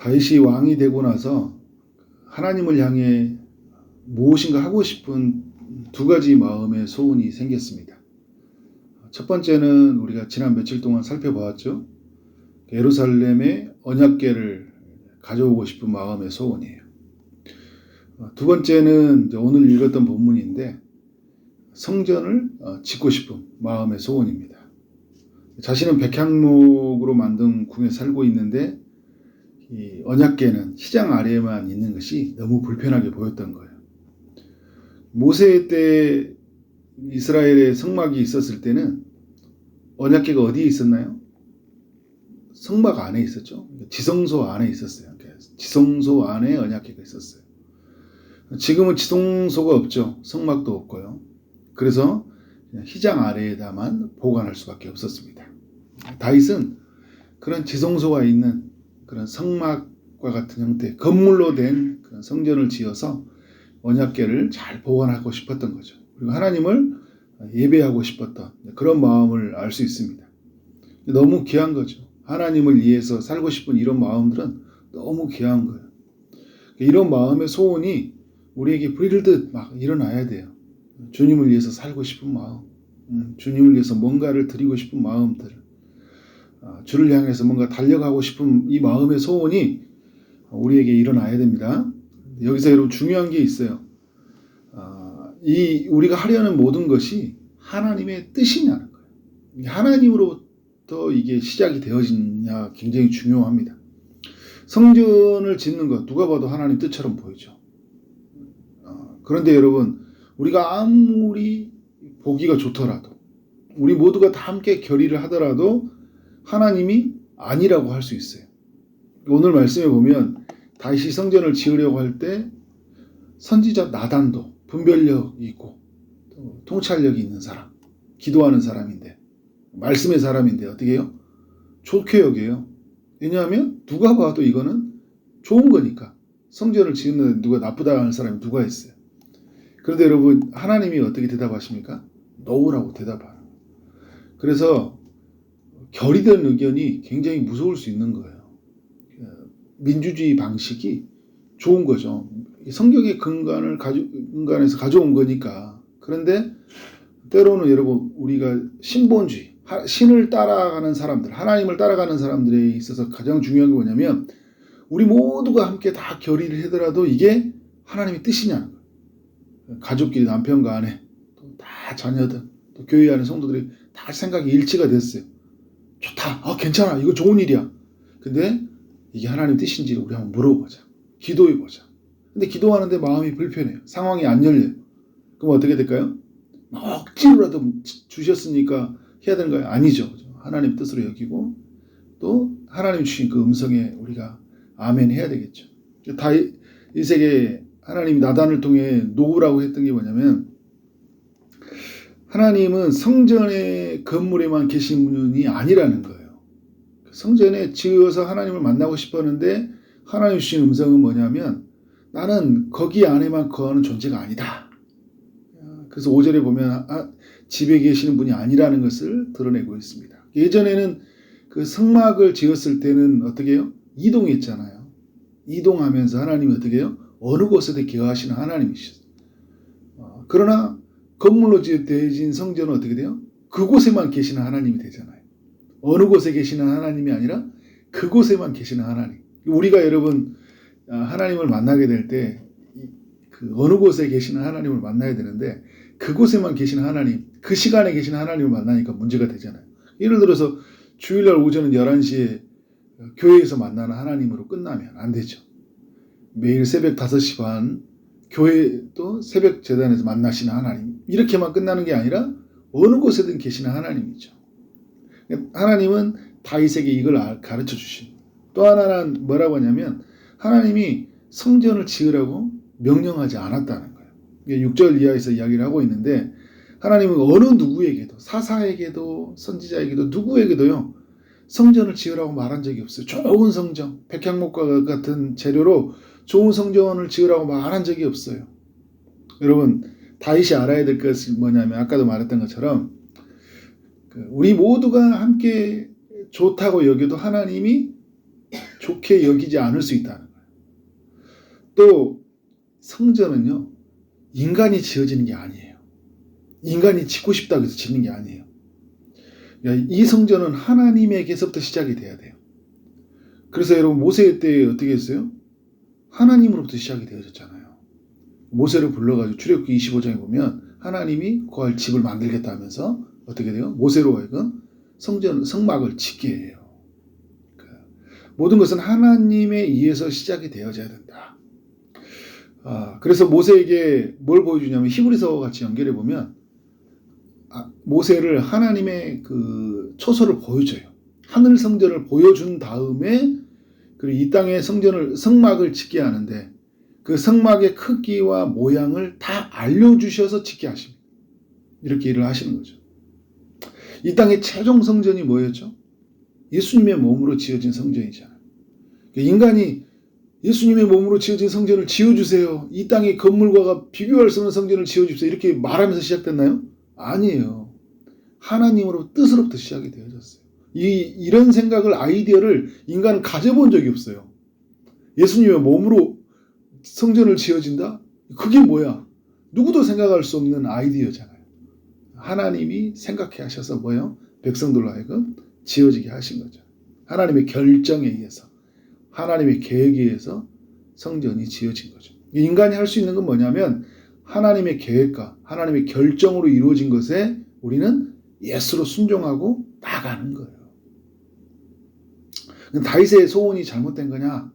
다윗이 왕이 되고 나서 하나님을 향해 무엇인가 하고 싶은 두 가지 마음의 소원이 생겼습니다. 첫 번째는 우리가 지난 며칠 동안 살펴보았죠. 예루살렘의 언약궤를 가져오고 싶은 마음의 소원이에요. 두 번째는 오늘 읽었던 본문인데 성전을 짓고 싶은 마음의 소원입니다. 자신은 백향목으로 만든 궁에 살고 있는데 이 언약궤는 시장 아래에만 있는 것이 너무 불편하게 보였던 거예요. 모세 때 이스라엘의 성막이 있었을 때는 언약궤가 어디에 있었나요? 성막 안에 있었죠. 지성소 안에 있었어요. 지성소 안에 언약궤가 있었어요. 지금은 지성소가 없죠. 성막도 없고요. 그래서 휘장 아래에다만 보관할 수밖에 없었습니다. 다윗은 그런 지성소가 있는 그런 성막과 같은 형태, 건물로 된 그런 성전을 지어서 언약궤를 잘 보관하고 싶었던 거죠. 그리고 하나님을 예배하고 싶었던 그런 마음을 알 수 있습니다. 너무 귀한 거죠. 하나님을 위해서 살고 싶은 이런 마음들은 너무 귀한 거예요. 이런 마음의 소원이 우리에게 불일듯 막 일어나야 돼요. 주님을 위해서 살고 싶은 마음, 주님을 위해서 뭔가를 드리고 싶은 마음들, 주를 향해서 뭔가 달려가고 싶은 이 마음의 소원이 우리에게 일어나야 됩니다. 여기서 여러분 중요한 게 있어요. 우리가 하려는 모든 것이 하나님의 뜻이냐는 거예요. 하나님으로부터 이게 시작이 되어지냐 굉장히 중요합니다. 성전을 짓는 것 누가 봐도 하나님 뜻처럼 보이죠. 그런데 여러분 우리가 아무리 보기가 좋더라도 우리 모두가 다 함께 결의를 하더라도 하나님이 아니라고 할 수 있어요. 오늘 말씀에 보면 다윗이 성전을 지으려고 할 때 선지자 나단도 분별력이 있고 통찰력이 있는 사람, 기도하는 사람인데 말씀의 사람인데 어떻게 해요? 좋게 여겨요. 왜냐하면 누가 봐도 이거는 좋은 거니까. 성전을 지으는데 누가 나쁘다 하는 사람이 누가 있어요. 그런데 여러분 하나님이 어떻게 대답하십니까? 노라고 대답하는 거예요. 그래서 결의된 의견이 굉장히 무서울 수 있는 거예요. 민주주의 방식이 좋은 거죠. 성경의 근간에서 가져온 거니까. 그런데 때로는 여러분 우리가 신본주의, 신을 따라가는 사람들, 하나님을 따라가는 사람들에 있어서 가장 중요한 게 뭐냐면 우리 모두가 함께 다 결의를 하더라도 이게 하나님의 뜻이냐는 거예요. 가족끼리 남편과 아내, 또 다 자녀들, 또 교회 안에 성도들이 다 생각이 일치가 됐어요. 좋다. 괜찮아. 이거 좋은 일이야. 근데 이게 하나님 뜻인지를 우리 한번 물어보자. 기도해보자. 근데 기도하는데 마음이 불편해요. 상황이 안 열려요. 그럼 어떻게 될까요? 억지로라도 주셨으니까 해야 되는 거예요? 아니죠. 하나님 뜻으로 여기고 또 하나님 주신 그 음성에 우리가 아멘 해야 되겠죠. 다윗에게 하나님 나단을 통해 노우라고 했던 게 뭐냐면 하나님은 성전의 건물에만 계신 분이 아니라는 거예요. 성전에 지어서 하나님을 만나고 싶었는데 하나님 주신 음성은 뭐냐면 나는 거기 안에만 거하는 존재가 아니다. 그래서 5절에 보면 집에 계시는 분이 아니라는 것을 드러내고 있습니다. 예전에는 그 성막을 지었을 때는 어떻게 해요? 이동했잖아요. 이동하면서 하나님이 어떻게 해요? 어느 곳에도 기여하시는 하나님이셨어요. 그러나 건물로 지어진 성전은 어떻게 돼요? 그곳에만 계시는 하나님이 되잖아요. 어느 곳에 계시는 하나님이 아니라 그곳에만 계시는 하나님. 우리가 여러분 하나님을 만나게 될 때 그 어느 곳에 계시는 하나님을 만나야 되는데 그곳에만 계시는 하나님, 그 시간에 계시는 하나님을 만나니까 문제가 되잖아요. 예를 들어서 주일날 오전 11시에 교회에서 만나는 하나님으로 끝나면 안 되죠. 매일 새벽 5시 반 교회 또 새벽 재단에서 만나시는 하나님 이렇게만 끝나는 게 아니라 어느 곳에든 계시는 하나님이죠. 하나님은 다윗에게 이걸 가르쳐 주신 또 하나는 뭐라고 하냐면 하나님이 성전을 지으라고 명령하지 않았다는 거예요. 6절 이하에서 이야기를 하고 있는데 하나님은 어느 누구에게도 사사에게도 선지자에게도 누구에게도요 성전을 지으라고 말한 적이 없어요. 좋은 성전, 백향목과 같은 재료로 좋은 성전을 지으라고 말한 적이 없어요. 여러분 다윗이 알아야 될 것이 뭐냐면 아까도 말했던 것처럼 우리 모두가 함께 좋다고 여겨도 하나님이 좋게 여기지 않을 수 있다는 거예요. 또 성전은요, 인간이 지어지는 게 아니에요. 인간이 짓고 싶다고 해서 짓는 게 아니에요. 이 성전은 하나님에게서부터 시작이 돼야 돼요. 그래서 여러분 모세 때 어떻게 했어요? 하나님으로부터 시작이 되어졌잖아요. 모세를 불러가지고 출애굽기 25장에 보면 하나님이 거할 집을 만들겠다 하면서 어떻게 돼요? 모세로 하여금 성막을 짓게 해요. 모든 것은 하나님에 의해서 시작이 되어져야 된다. 그래서 모세에게 뭘 보여주냐면 히브리서 같이 연결해 보면 모세를 하나님의 그 초소를 보여줘요. 하늘 성전을 보여준 다음에 그리고 이 땅에 성막을 짓게 하는데 그 성막의 크기와 모양을 다 알려주셔서 짓게 하십니다. 이렇게 일을 하시는 거죠. 이 땅의 최종 성전이 뭐였죠? 예수님의 몸으로 지어진 성전이잖아요. 인간이 예수님의 몸으로 지어진 성전을 지어주세요. 이 땅의 건물과 비교할 수 없는 성전을 지어주세요. 이렇게 말하면서 시작됐나요? 아니에요. 하나님으로 뜻으로부터 시작이 되어졌어요. 이런 생각을, 아이디어를 인간은 가져본 적이 없어요. 예수님의 몸으로 성전을 지어진다? 그게 뭐야? 누구도 생각할 수 없는 아이디어잖아요. 하나님이 생각해 하셔서 뭐예요? 백성들로 하여금 지어지게 하신 거죠. 하나님의 결정에 의해서, 하나님의 계획에 의해서 성전이 지어진 거죠. 인간이 할 수 있는 건 뭐냐면 하나님의 계획과 하나님의 결정으로 이루어진 것에 우리는 예수로 순종하고 나가는 거예요. 다윗의 소원이 잘못된 거냐?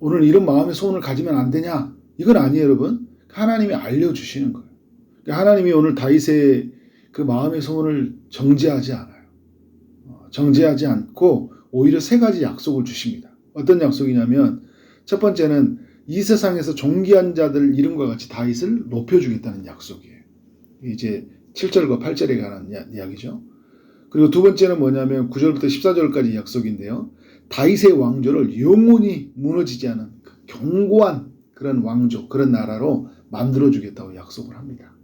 오늘 이런 마음의 소원을 가지면 안 되냐? 이건 아니에요, 여러분. 하나님이 알려주시는 거예요. 하나님이 오늘 다윗의 그 마음의 소원을 정죄하지 않아요. 정죄하지 않고 오히려 세 가지 약속을 주십니다. 어떤 약속이냐면 첫 번째는 이 세상에서 존귀한 자들 이름과 같이 다윗을 높여주겠다는 약속이에요. 이제 7절과 8절에 관한 이야기죠. 그리고 두 번째는 뭐냐면 9절부터 14절까지 약속인데요. 다윗의 왕조를 영원히 무너지지 않은 견고한 그런 왕조, 그런 나라로 만들어주겠다고 약속을 합니다.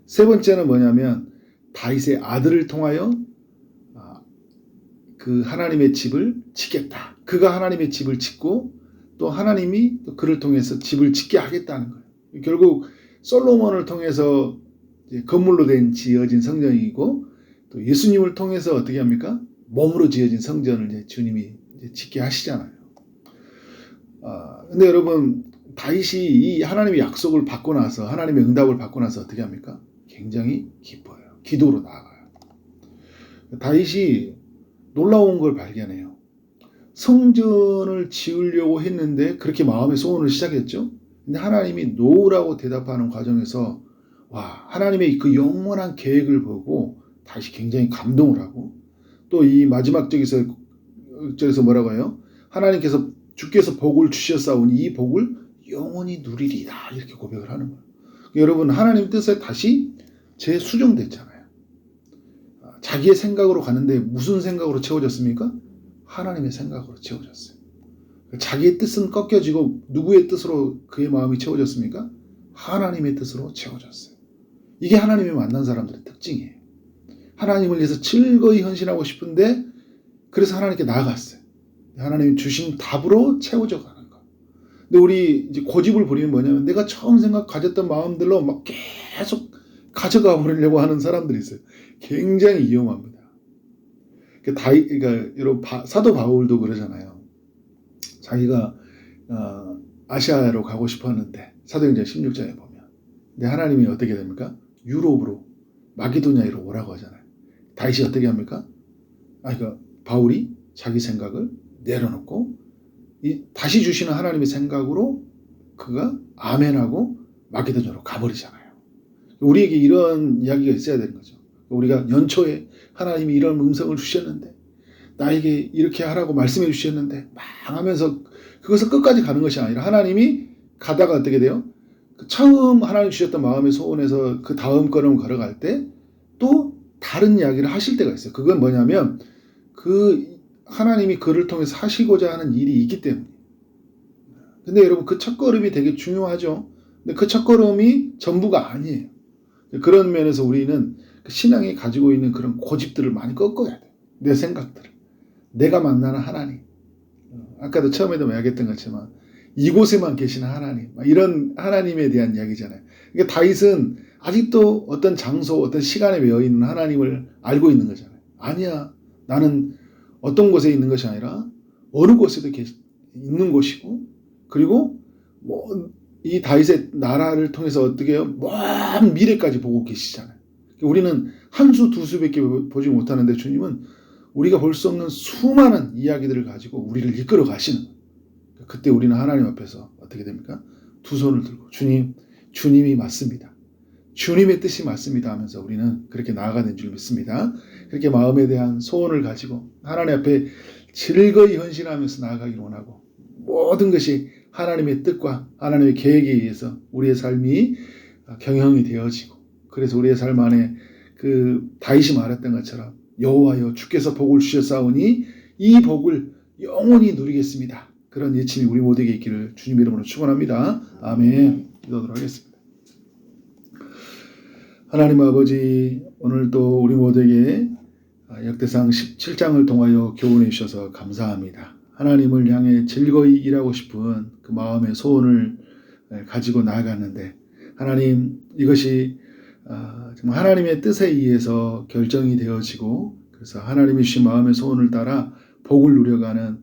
세 번째는 뭐냐면 다윗의 아들을 통하여 그 하나님의 집을 짓겠다. 그가 하나님의 집을 짓고 또 하나님이 또 그를 통해서 집을 짓게 하겠다는 거예요. 결국 솔로몬을 통해서 건물로 지어진 성전이고 또 예수님을 통해서 어떻게 합니까? 몸으로 지어진 성전을 이제 주님이 이제 짓게 하시잖아요. 근데 여러분 다윗이 이 하나님의 약속을 받고 나서 하나님의 응답을 받고 나서 어떻게 합니까? 굉장히 기뻐요. 기도로 나아가요. 다윗이 놀라운 걸 발견해요. 성전을 지으려고 했는데 그렇게 마음의 소원을 시작했죠. 근데 하나님이 노라고 대답하는 과정에서 하나님의 그 영원한 계획을 보고 다시 굉장히 감동을 하고 또 이 마지막 절에서 뭐라고 해요? 하나님께서 주께서 복을 주셨사오니 이 복을 영원히 누리리다 이렇게 고백을 하는 거예요. 여러분 하나님 뜻에 다시 재수정됐잖아요. 자기의 생각으로 가는데 무슨 생각으로 채워졌습니까? 하나님의 생각으로 채워졌어요. 자기의 뜻은 꺾여지고 누구의 뜻으로 그의 마음이 채워졌습니까? 하나님의 뜻으로 채워졌어요. 이게 하나님이 만난 사람들의 특징이에요. 하나님을 위해서 즐거이 헌신하고 싶은데 그래서 하나님께 나아갔어요. 하나님이 주신 답으로 채워져 가는 거. 근데 우리 이제 고집을 부리면 뭐냐면 내가 처음 가졌던 마음들로 막 계속 가져가 버리려고 하는 사람들이 있어요. 굉장히 위험합니다. 그러니까 여러분 사도 바울도 그러잖아요. 자기가 아시아로 가고 싶었는데 사도행전 16장에 보면 근데 하나님이 어떻게 됩니까? 유럽으로 마게도냐로 오라고 하잖아요. 다윗이 어떻게 합니까? 그러니까 바울이 자기 생각을 내려놓고 다시 주시는 하나님의 생각으로 그가 아멘하고 마게도냐로 가버리잖아요. 우리에게 이런 이야기가 있어야 되는 거죠. 우리가 연초에 하나님이 이런 음성을 주셨는데 나에게 이렇게 하라고 말씀해 주셨는데 막 하면서 그것을 끝까지 가는 것이 아니라 하나님이 가다가 어떻게 돼요? 처음 하나님 주셨던 마음의 소원에서 그 다음 걸음을 걸어갈 때 또 다른 이야기를 하실 때가 있어요. 그건 뭐냐면 그 하나님이 그를 통해서 하시고자 하는 일이 있기 때문에. 근데 여러분 그 첫걸음이 되게 중요하죠. 근데 그 첫걸음이 전부가 아니에요. 그런 면에서 우리는 신앙이 가지고 있는 그런 고집들을 많이 꺾어야 돼요. 내 생각들을. 내가 만나는 하나님, 아까도 처음에도 이야기했던 것처럼 이곳에만 계시는 하나님, 이런 하나님에 대한 이야기잖아요. 그러니까 다윗은 아직도 어떤 장소, 어떤 시간에 매여 있는 하나님을 알고 있는 거잖아요. 아니야, 나는 어떤 곳에 있는 것이 아니라 어느 곳에도 있는 곳이고, 그리고 이 다윗의 나라를 통해서 어떻게 먼 미래까지 보고 계시잖아요. 우리는 한 수, 두 수밖에 보지 못하는데 주님은 우리가 볼 수 없는 수많은 이야기들을 가지고 우리를 이끌어 가시는 거예요. 그때 우리는 하나님 앞에서 어떻게 됩니까? 두 손을 들고 주님이 맞습니다. 주님의 뜻이 맞습니다 하면서 우리는 그렇게 나아가는 줄 믿습니다. 그렇게 마음에 대한 소원을 가지고 하나님 앞에 즐거이 헌신하면서 나아가기를 원하고, 모든 것이 하나님의 뜻과 하나님의 계획에 의해서 우리의 삶이 경영이 되어지고, 그래서 우리의 삶 안에 그 다윗이 말했던 것처럼 여호와여 주께서 복을 주셨사오니 이 복을 영원히 누리겠습니다. 그런 예침이 우리 모두에게 있기를 주님 이름으로 축원합니다. 아멘. 기도하도록 하겠습니다. 하나님 아버지, 오늘 또 우리 모두에게 역대상 17장을 통하여 교훈해 주셔서 감사합니다. 하나님을 향해 즐거이 일하고 싶은 그 마음의 소원을 가지고 나아갔는데, 하나님, 이것이 정말 하나님의 뜻에 의해서 결정이 되어지고, 그래서 하나님이 주신 마음의 소원을 따라 복을 누려가는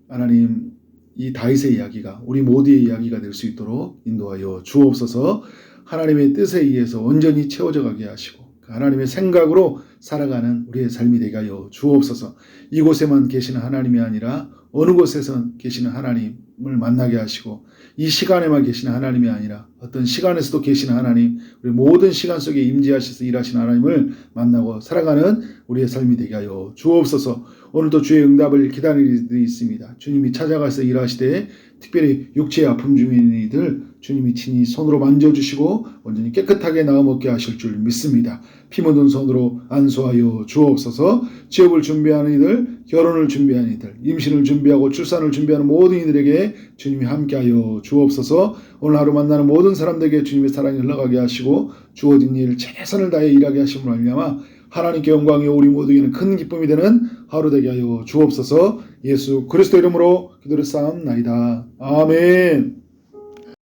하나님, 이 다윗의 이야기가 우리 모두의 이야기가 될 수 있도록 인도하여 주옵소서. 하나님의 뜻에 의해서 온전히 채워져 가게 하시고 하나님의 생각으로 살아가는 우리의 삶이 되게 하여 주옵소서. 이곳에만 계시는 하나님이 아니라 어느 곳에서 계시는 하나님을 만나게 하시고, 이 시간에만 계시는 하나님이 아니라 어떤 시간에서도 계시는 하나님, 우리 모든 시간 속에 임재하셔서 일하시는 하나님을 만나고 살아가는 우리의 삶이 되게 하여 주옵소서. 오늘도 주의 응답을 기다리는 이들이 있습니다. 주님이 찾아가서 일하시되 특별히 육체의 아픔 중인 이들 주님이 친히 손으로 만져주시고 온전히 깨끗하게 나아 먹게 하실 줄 믿습니다. 피 묻은 손으로 안수하여 주옵소서. 취업을 준비하는 이들, 결혼을 준비하는 이들, 임신을 준비하고 출산을 준비하는 모든 이들에게 주님이 함께하여 주옵소서. 오늘 하루 만나는 모든 사람들에게 주님의 사랑이 흘러가게 하시고 주어진 일 최선을 다해 일하게 하심으로 말미암아 하나님께 영광이 우리 모두에게는 큰 기쁨이 되는 하루 되게 하여 주옵소서. 예수 그리스도 이름으로 기도를 쌓옵나이다. 아멘.